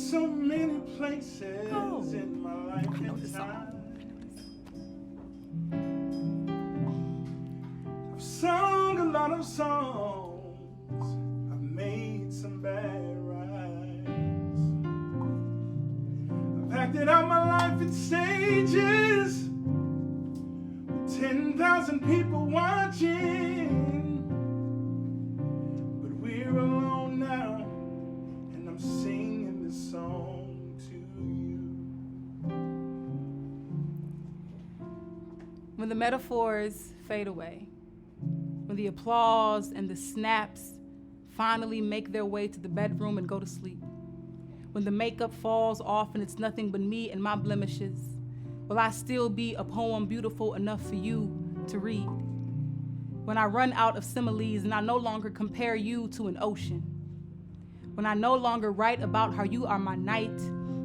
so many places in my life and time. I've sung a lot of songs, I've made some bad rides. I've acted out my life in stages with 10,000 people watching. But we're alone now, and I'm singing this song to you. When the metaphors fade away, when the applause and the snaps finally make their way to the bedroom and go to sleep, when the makeup falls off and it's nothing but me and my blemishes, will I still be a poem beautiful enough for you to read? When I run out of similes and I no longer compare you to an ocean, when I no longer write about how you are my night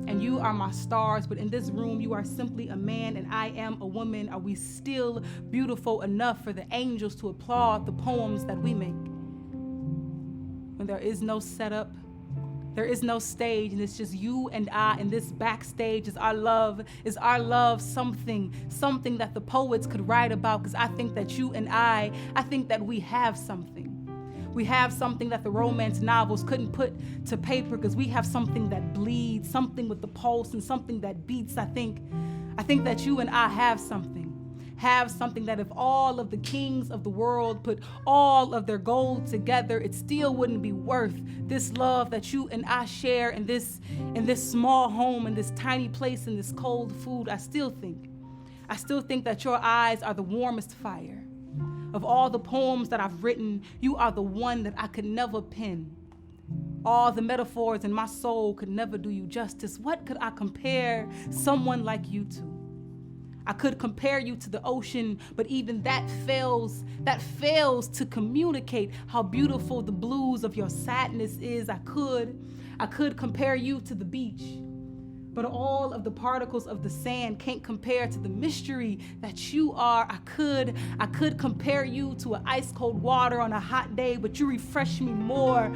and you are my stars, but in this room you are simply a man and I am a woman, are we still beautiful enough for the angels to applaud the poems that we make? When there is no setup, there is no stage, and it's just you and I, and this backstage is our love something that the poets could write about, because I think that you and I think that we have something. We have something that the romance novels couldn't put to paper, because we have something that bleeds, something with the pulse and something that beats. I think that you and I have something that if all of the kings of the world put all of their gold together, it still wouldn't be worth this love that you and I share in this small home, in this tiny place, in this cold food. I still think that your eyes are the warmest fire. Of all the poems that I've written, you are the one that I could never pen. All the metaphors in my soul could never do you justice. What could I compare someone like you to? I could compare you to the ocean, but even that fails to communicate how beautiful the blues of your sadness is. I could compare you to the beach, but all of the particles of the sand can't compare to the mystery that you are. I could compare you to an ice cold water on a hot day, but you refresh me more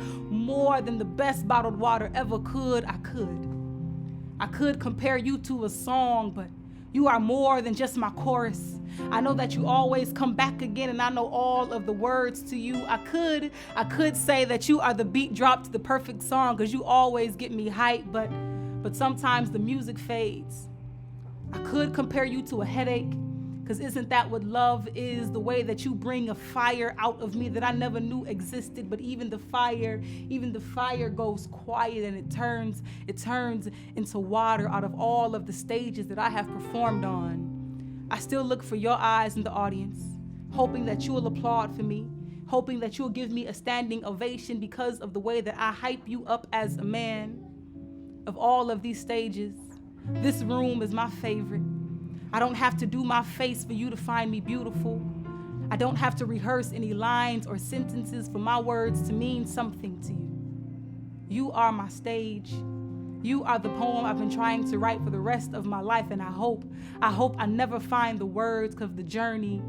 than the best bottled water ever could. I could compare you to a song, but you are more than just my chorus. I know that you always come back again, and I know all of the words to you. I could say that you are the beat drop to the perfect song, because you always get me hyped, but sometimes the music fades. I could compare you to a headache, because isn't that what love is? The way that you bring a fire out of me that I never knew existed, but even the fire goes quiet, and it turns into water out of all of the stages that I have performed on. I still look for your eyes in the audience, hoping that you will applaud for me, hoping that you'll give me a standing ovation because of the way that I hype you up as a man. Of all of these stages, this room is my favorite. I don't have to do my face for you to find me beautiful. I don't have to rehearse any lines or sentences for my words to mean something to you. You are my stage. You are the poem I've been trying to write for the rest of my life, and I hope I never find the words, because the journey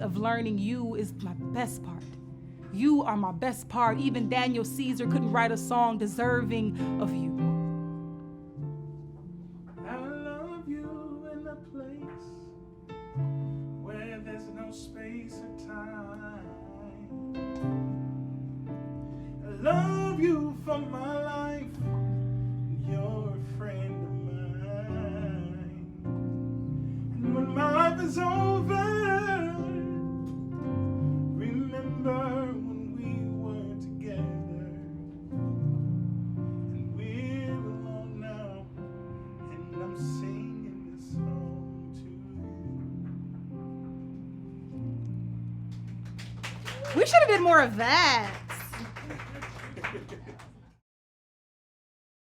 of learning you is my best part. You are my best part. Even Daniel Caesar couldn't write a song deserving of you. Space or time. I love you for my life. You're a friend of mine. And when my life is over, remember when we were together. And we're alone now, and I'm singing this song to you. We should have did more of that.